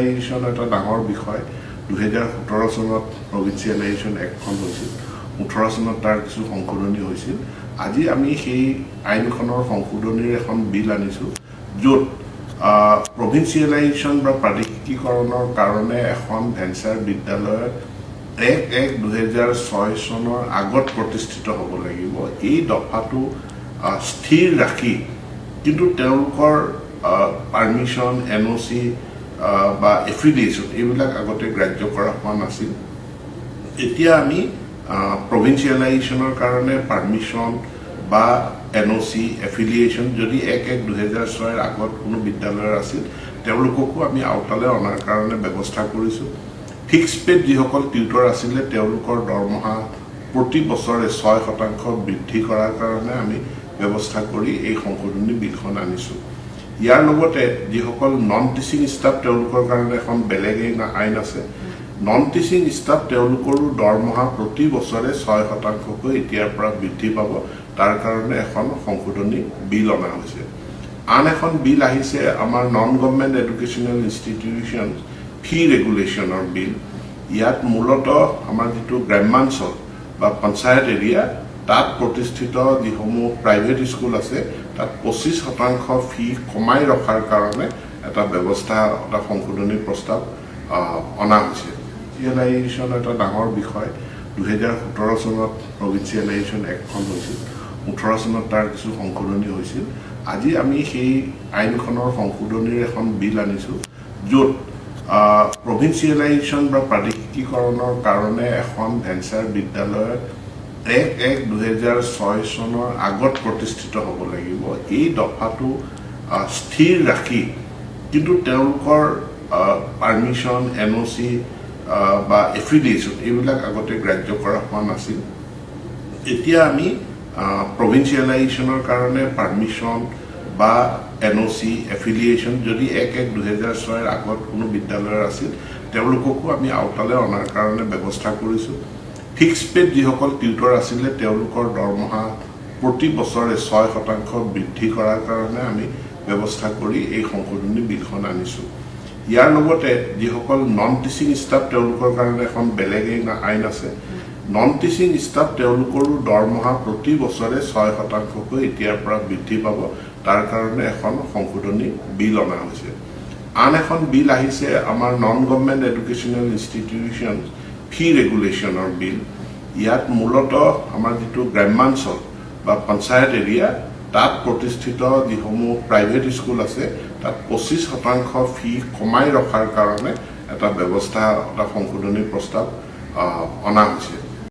election এটা ডাঙৰ বিষয় 2017 চনত প্ৰভিন্সিয়েলাইজেশ্যন এক্টখন হৈছিল 18 চনত তাৰ কিছু সংশোধনী হৈছিল আজি আমি সেই আইনখনৰ সংশোধনীৰ এখন বিল আনিছোঁ য'ত প্ৰভিন্সিয়েলাইজেশ্যন বা প্ৰাদেশিকীকৰণৰ কাৰণে এখন ভেঞ্চাৰ বিদ্যালয় 1/1/2006 চনৰ আগত প্ৰতিষ্ঠিত হ'ব লাগিব এই দফাটো স্থিৰ ৰাখি কিন্তু তেওঁলোকৰ পাৰমিশ্যন NOC বা এফিলিয়েশ্যন এইবিলাক আগতে গ্ৰাহ্য কৰা হোৱা নাছিল এতিয়া আমি প্ৰভিন্সিয়েলাইজেশ্যনৰ কাৰণে পাৰমিশ্যন বা NOC এফিলিয়েশ্যন যদি 1/1/2006 আগত কোনো বিদ্যালয়ৰ আছিল তেওঁলোককো আমি আওতালে অনাৰ কাৰণে ব্যৱস্থা কৰিছোঁ ফিক্স পেড যিসকল টিউটৰ আছিলে তেওঁলোকৰ দৰমহা প্ৰতি বছৰে 6% বৃদ্ধি কৰাৰ কাৰণে আমি ব্যৱস্থা কৰি এই সংশোধনী বিলখন আনিছোঁ ইয়াৰ লগতে যিসকল নন টিচিং ষ্টাফ তেওঁলোকৰ কাৰণে এখন বেলেগ আইন আছে নন টিচিং ষ্টাফ তেওঁলোকৰো দৰমহা প্ৰতি বছৰে 6%কৈ এতিয়াৰ পৰা বৃদ্ধি পাব তাৰ কাৰণে এখন সংশোধনী বিল অনা হৈছে আন এখন বিল আহিছে আমাৰ নন গভৰ্ণমেণ্ট এডুকেশ্যনেল ইনষ্টিটিউশ্যন ফি ৰেগুলেশ্যনৰ বিল ইয়াত মূলতঃ আমাৰ যিটো গ্ৰাম্যাঞ্চল বা পঞ্চায়ত এৰিয়া তাত প্ৰতিষ্ঠিত যিসমূহ প্ৰাইভেট স্কুল আছে তাত 25% ফি কমাই ৰখাৰ কাৰণে এটা ব্যৱস্থা এটা সংশোধনী প্ৰস্তাৱ অনা হৈছে প্ৰভিন্সিয়েলাইজেশ্যন এটা ডাঙৰ বিষয় 2017 চনত প্ৰভিন্সিয়েলাইজেশ্যন এক্টখন হৈছিল 18 চনত তাৰ কিছু সংশোধনী হৈছিল আজি আমি সেই আইনখনৰ সংশোধনীৰ এখন বিল আনিছোঁ য'ত প্ৰভিন্সিয়েলাইজেশ্যন বা প্ৰাদেশিকীকৰণৰ কাৰণে এখন ভেঞ্চাৰ বিদ্যালয় 1/1/2006 চনৰ আগত প্ৰতিষ্ঠিত হ'ব লাগিব এই দফাটো স্থিৰ ৰাখি কিন্তু তেওঁলোকৰ পাৰমিশ্যন NOC বা এফিলিয়েশ্যন এইবিলাক আগতে গ্ৰাহ্য কৰা হোৱা নাছিল এতিয়া আমি প্ৰভিন্সিয়েলাইজেশ্যনৰ কাৰণে পাৰমিশ্যন বা NOC এফিলিয়েশ্যন যদি 1/1/2006 আগত কোনো বিদ্যালয়ৰ আছিল তেওঁলোককো আমি আওতালে অনাৰ কাৰণে ব্যৱস্থা কৰিছোঁ ফিক্স পেড যিসকল টিউটৰ আছিলে তেওঁলোকৰ দৰমহা প্ৰতি বছৰে 6% বৃদ্ধি কৰাৰ কাৰণে আমি ব্যৱস্থা কৰি এই সংশোধনী বিলখন আনিছোঁ ইয়াৰ লগতে যিসকল নন টিচিং ষ্টাফ তেওঁলোকৰ কাৰণে এখন বেলেগ আইন আছে নন টিচিং ষ্টাফ তেওঁলোকৰো দৰমহা প্ৰতি বছৰে 6%কৈ এতিয়াৰ পৰা বৃদ্ধি পাব তাৰ কাৰণে এখন সংশোধনী বিল অনা হৈছে আন এখন বিল আহিছে আমাৰ নন গভৰ্ণমেণ্ট এডুকেশ্যনেল ইনষ্টিটিউশ্যন ফি ৰেগুলেশ্যনৰ বিল ইয়াত মূলতঃ আমাৰ যিটো গ্ৰাম্যাঞ্চল বা পঞ্চায়ত এৰিয়া তাত প্ৰতিষ্ঠিত যিসমূহ প্ৰাইভেট স্কুল আছে তাত 25% ফি কমাই ৰখাৰ কাৰণে এটা ব্যৱস্থা এটা সংশোধনী প্ৰস্তাৱ অনা হৈছে